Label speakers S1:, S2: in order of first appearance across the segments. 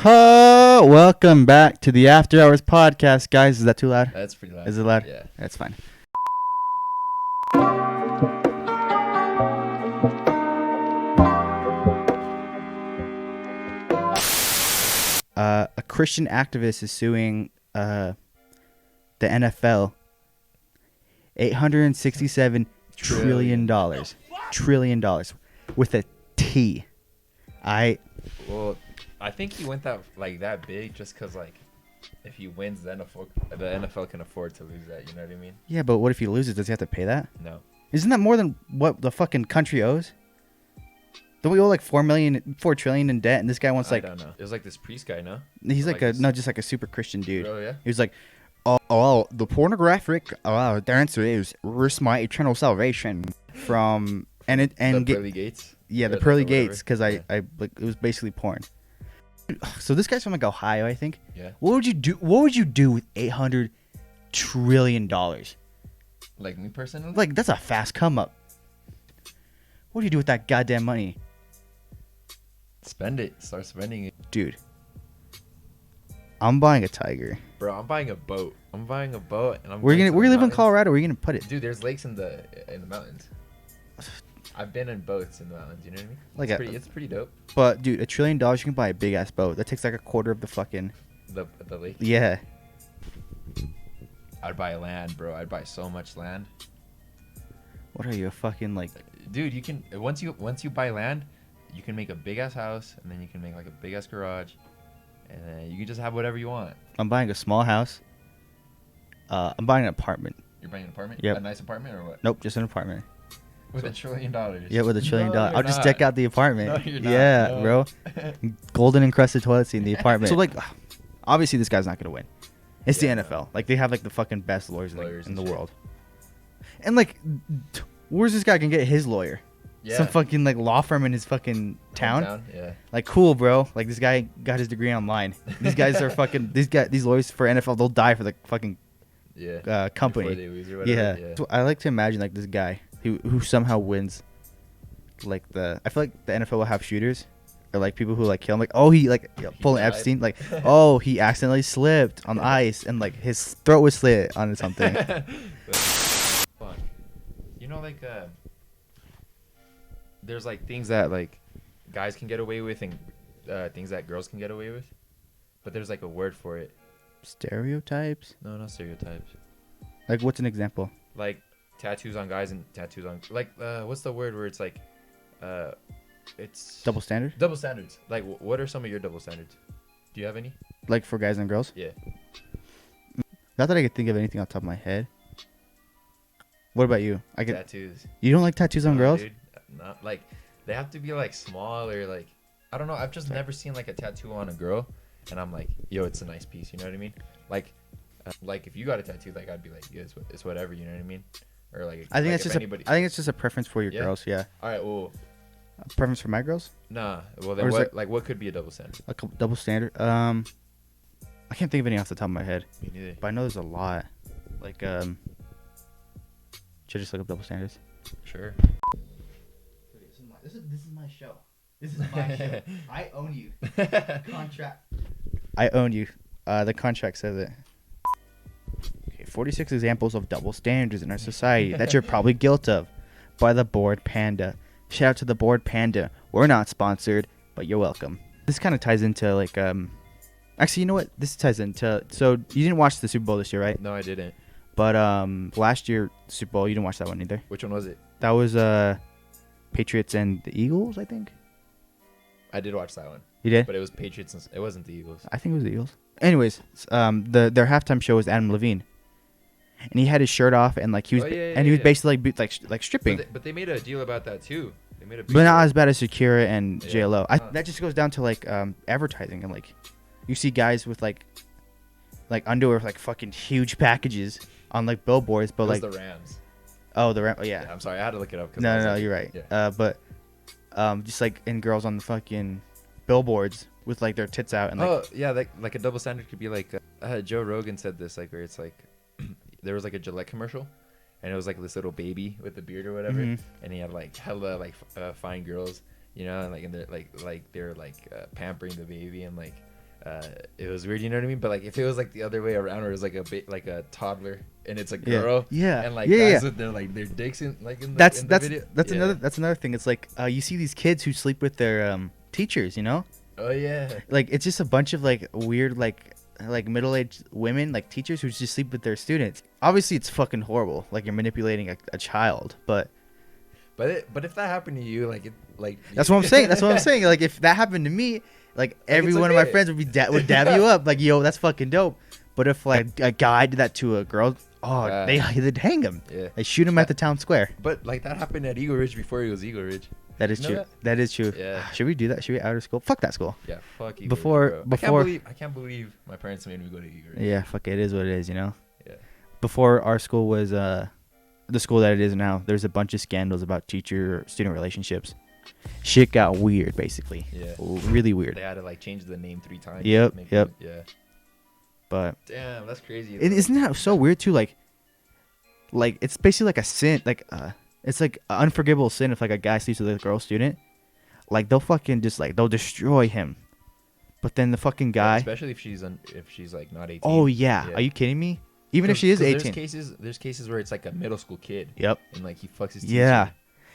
S1: Welcome back to the After Hours podcast, guys. Is that too loud?
S2: That's pretty loud.
S1: Is it loud?
S2: Yeah.
S1: That's fine. A Christian activist is suing the NFL $867 trillion. Trillion dollars with a T.
S2: Well, I think he went that big just because if he wins, the NFL can afford to lose that. You know what I mean?
S1: Yeah, but what if he loses? Does he have to pay that?
S2: No.
S1: Isn't that more than what the fucking country owes? Don't we owe like $4 trillion in debt? And this guy wants
S2: I don't know. It was like this priest guy, no?
S1: He's just like a super Christian dude.
S2: Oh yeah.
S1: He was like, the pornographic dancer is risk my eternal salvation from the
S2: pearly gates.
S1: Yeah, the pearly gates, because it was basically porn. So this guy's from like Ohio, I think.
S2: Yeah.
S1: What would you do? What would you do with $800 trillion?
S2: Like me personally?
S1: Like that's a fast come up. What do you do with that goddamn money?
S2: Spend it. Start spending it.
S1: Dude, I'm buying a tiger.
S2: Bro, I'm buying a boat. And
S1: Where you live in Colorado? Where are you gonna put it?
S2: Dude, there's lakes in the mountains. I've been in boats in the mountains. You know what I mean? It's pretty dope.
S1: But dude, $1 trillion, you can buy a big ass boat. That takes like a quarter of the fucking.
S2: The lake.
S1: Yeah.
S2: I'd buy land, bro. I'd buy so much land.
S1: What are you, a fucking like?
S2: Dude, you can once you buy land, you can make a big ass house, and then you can make like a big ass garage, and then you can just have whatever you want.
S1: I'm buying a small house. I'm buying an apartment.
S2: You're buying an apartment?
S1: Yep.
S2: A nice apartment or what?
S1: Nope, just an apartment.
S2: With $1 trillion.
S1: Yeah, with $1 trillion.
S2: No,
S1: I'll just deck out the apartment.
S2: No, you're not.
S1: Yeah,
S2: No.
S1: bro. Golden encrusted toilet seat in the apartment. So like, obviously this guy's not gonna win. It's the NFL.
S2: No.
S1: Like they have like the fucking best lawyers in the
S2: shit.
S1: world. And like, where's this guy gonna get his lawyer?
S2: Yeah.
S1: Some fucking like law firm in his fucking town.
S2: Yeah.
S1: Like cool, bro. Like this guy got his degree online. These guys are fucking. These lawyers for NFL, they'll die for the fucking company.
S2: Before they lose or whatever.
S1: Yeah. So I like to imagine like this guy who somehow wins. Like I feel like the NFL will have shooters or like people who like kill him. Like he pulling Epstein. Like he accidentally slipped on the ice and like his throat was slit on something.
S2: Fun. You know, there's like things that like guys can get away with and things that girls can get away with, but there's like a word for it.
S1: Stereotypes?
S2: No, not stereotypes.
S1: Like what's an example?
S2: Like tattoos on guys and tattoos on what's the word where it's like it's
S1: Double standard?
S2: double standards. Like what are some of your double standards? Do you have any?
S1: Like for guys and girls?
S2: Yeah.
S1: Not that I could think of anything off the top of my head. What about you?
S2: Tattoos.
S1: You don't like tattoos on girls?
S2: Dude, not like they have to be like small or like I don't know. I've just never seen like a tattoo on a girl, and I'm like, yo, it's a nice piece. You know what I mean? Like if you got a tattoo, like I'd be like, yeah, it's whatever. You know what I mean? Or like
S1: I think
S2: like
S1: it's just a preference for your girls. Yeah.
S2: All right. Well.
S1: A preference for my girls?
S2: Nah. Well, then what could be a double standard?
S1: A double standard? I can't think of any off the top of my head.
S2: Me neither.
S1: But I know there's a lot. Like should I just look up double standards?
S2: Sure.
S1: This is my show. This is my show. I own you. Contract. I own you. The contract says it. Okay, 46 examples of double standards in our society that you're probably guilty of by the Bored Panda. Shout out to the Bored Panda. We're not sponsored, but you're welcome. This kind of ties into like actually, you know what? This ties into so you didn't watch the Super Bowl this year, right?
S2: No, I didn't.
S1: But last year Super Bowl, you didn't watch that one either.
S2: Which one was it?
S1: That was Patriots and the Eagles, I think.
S2: I did watch that one.
S1: You did?
S2: But it was Patriots and it wasn't the Eagles.
S1: I think it was the Eagles. Anyways, their halftime show was Adam Levine. And he had his shirt off and like he was he was basically like stripping.
S2: But they made a deal about that too. They made a
S1: but not as bad as Shakira and J.Lo.
S2: Huh.
S1: That just goes down to like advertising and like you see guys with like underwear with like fucking huge packages on like billboards, but like
S2: the Rams.
S1: Oh, the Rams. Oh, yeah.
S2: I'm sorry, I had to look it up.
S1: No, you're right.
S2: Yeah.
S1: But just like in girls on the fucking billboards with like their tits out and like
S2: like a double standard could be like Joe Rogan said this like where it's like there was like a Gillette commercial and it was like this little baby with a beard or whatever, and he had like hella like fine girls, you know, and they're pampering the baby and like it was weird, you know what I mean? But like if it was like the other way around, where it was like like a toddler and it's a girl, and like guys with their dicks in like in the video.
S1: That's another thing. It's like you see these kids who sleep with their teachers, you know?
S2: Oh yeah.
S1: Like it's just a bunch of like weird like middle-aged women, like teachers who just sleep with their students. Obviously it's fucking horrible, like you're manipulating a child, but
S2: if that happened to you,
S1: that's what I'm saying. Like if that happened to me, like every one of my friends would dab you up, like, yo, that's fucking dope. But if like a guy did that to a girl, they'd hang him. Yeah. They shoot him at the town square.
S2: But like that happened at Eagle Ridge before he was Eagle Ridge.
S1: That is true. That is true.
S2: Yeah.
S1: Should we do that? Should we out of school? Fuck that school.
S2: Yeah, fuck Eagle Ridge,
S1: before
S2: I can't believe my parents made me go to Eagle Ridge.
S1: Yeah, fuck it is what it is, you know?
S2: Yeah.
S1: Before our school was the school that it is now, there's a bunch of scandals about teacher-student relationships. Shit got weird, basically.
S2: Yeah.
S1: Really weird.
S2: They had to like change the name 3 times.
S1: Yep.
S2: Yeah.
S1: But
S2: damn, that's crazy.
S1: Isn't that so weird too? Like it's basically like a sin. Like it's like an unforgivable sin if like a guy sleeps with a girl student. Like they'll fucking just like they'll destroy him. But then the fucking guy,
S2: especially if she's like not 18.
S1: Oh yeah. Are you kidding me? Even if she is 18.
S2: There's cases where it's like a middle school kid.
S1: Yep.
S2: And like he fucks his teacher.
S1: Yeah.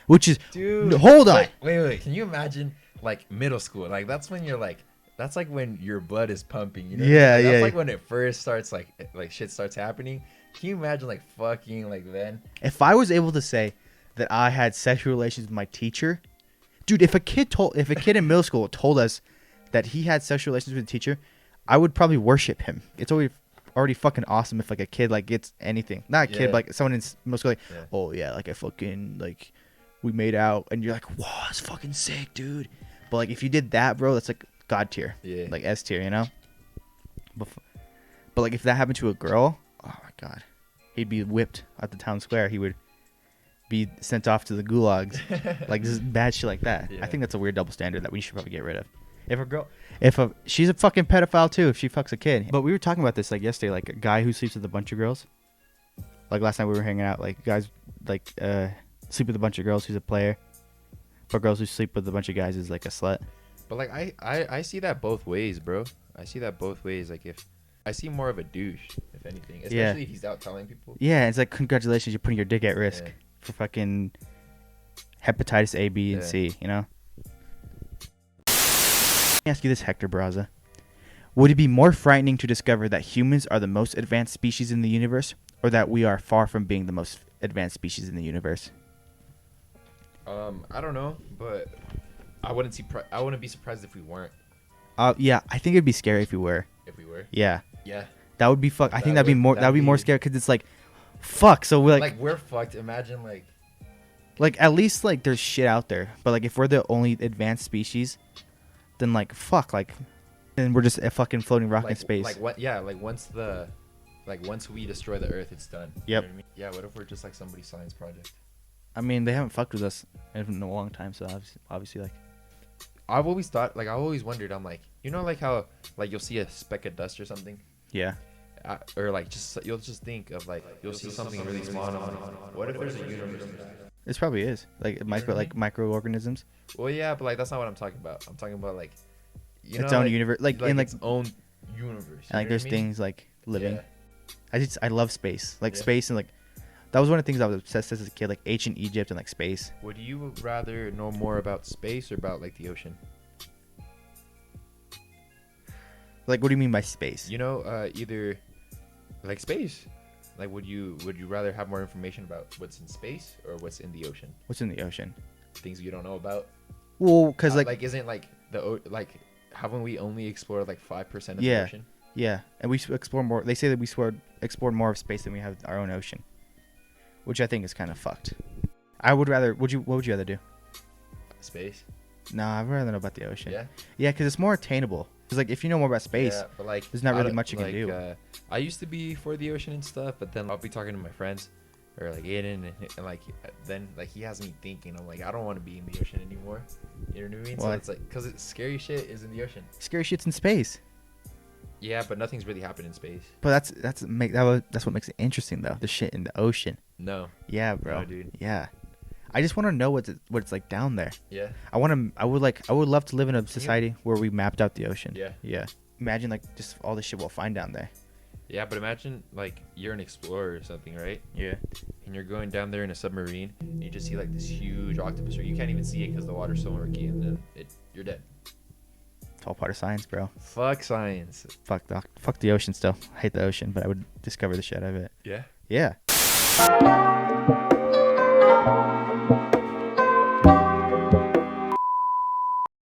S1: Which is,
S2: dude.
S1: Hold on.
S2: Wait. Can you imagine like middle school? Like that's when you're like, that's like when your blood is pumping. You know?
S1: Yeah,
S2: That's like when it first starts like shit starts happening. Can you imagine like fucking like then?
S1: If I was able to say that I had sexual relations with my teacher, dude, if a kid in middle school told us that he had sexual relations with a teacher, I would probably worship him. It's already fucking awesome if like a kid like gets anything. Not a kid, but like someone in middle school like, oh yeah, like I fucking like we made out, and you're like, whoa, that's fucking sick, dude. But like if you did that, bro, that's like God tier.
S2: Yeah.
S1: Like S tier, you know? But like if that happened to a girl, oh my God. He'd be whipped at the town square. He would be sent off to the gulags. Like just bad shit like that. Yeah. I think that's a weird double standard that we should probably get rid of. She's a fucking pedophile too if she fucks a kid. But we were talking about this like yesterday, like a guy who sleeps with a bunch of girls. Like last night we were hanging out, like guys like sleep with a bunch of girls who's a player. But girls who sleep with a bunch of guys is like a slut.
S2: But like I see that both ways, bro. I see that both ways. Like if I see more of a douche, if anything, especially if he's out telling people.
S1: Yeah, it's like congratulations, you're putting your dick at risk for fucking hepatitis A, B, and C. You know. Let me ask you this, Hector Braza. Would it be more frightening to discover that humans are the most advanced species in the universe, or that we are far from being the most advanced species in the universe?
S2: I don't know, but I wouldn't be surprised if we weren't.
S1: Yeah, I think it'd be scary if we were.
S2: If we were.
S1: Yeah.
S2: Yeah.
S1: That would be fuck. I think that'd be more scary because it's like, fuck. So we're like
S2: we're fucked. Imagine
S1: like at least like there's shit out there, but like if we're the only advanced species, then like fuck, like then we're just a fucking floating rock in space.
S2: Like what? Yeah. Like once we destroy the Earth, it's done.
S1: Yep.
S2: You know what I mean? Yeah. What if we're just like somebody's science project?
S1: I mean, they haven't fucked with us in a long time, so obviously like.
S2: I've always thought, like, I've always wondered, I'm like, you know, like how, like, you'll see a speck of dust or something?
S1: Yeah.
S2: Or, like, you'll just think of, like, you'll see something really small. What if there's a universe?
S1: This probably is. Like, microorganisms.
S2: Well, yeah, but, like, that's not what I'm talking about. I'm talking about, like,
S1: its own universe. Like, in, like,
S2: its own universe.
S1: And, like, there's things, like, living. Yeah. I love space. Like, space and, like, that was one of the things I was obsessed with as a kid, like ancient Egypt and like space.
S2: Would you rather know more about space or about like the ocean?
S1: Like, what do you mean by space?
S2: You know, either like space. Like, would you rather have more information about what's in space or what's in the ocean?
S1: What's in the ocean?
S2: Things you don't know about.
S1: Well, because
S2: isn't like haven't we only explored like 5% of
S1: the
S2: ocean?
S1: Yeah, and we explore more. They say that we explored more of space than we have our own ocean. Which I think is kind of fucked. I would rather. What would you rather do?
S2: Space.
S1: Nah, I'd rather know about the ocean.
S2: Yeah.
S1: Yeah, because it's more attainable. Because like if you know more about space,
S2: but like
S1: there's not really much you can do.
S2: I used to be for the ocean and stuff, but then I'll be talking to my friends, or like Aiden, and like then like he has me thinking. I'm like, I don't want to be in the ocean anymore. You know what I mean?
S1: What?
S2: So it's like because scary shit is in the ocean.
S1: Scary shit's in space.
S2: Yeah, but nothing's really happened in space.
S1: But that's what makes it interesting though. The shit in the ocean.
S2: No.
S1: Yeah, bro.
S2: No, dude.
S1: Yeah. I just want to know what it's like down there.
S2: Yeah.
S1: I would love to live in a society where we mapped out the ocean.
S2: Yeah.
S1: Yeah. imagine like just all the shit we'll find down there.
S2: Yeah, but imagine like you're an explorer or something, right?
S1: Yeah.
S2: And you're going down there in a submarine, and you just see like this huge octopus, or you can't even see it because the water's so murky, and then you're dead.
S1: It's all part of science, bro.
S2: Fuck science.
S1: Fuck the ocean still. I hate the ocean, but I would discover the shit out of it.
S2: Yeah.
S1: Yeah.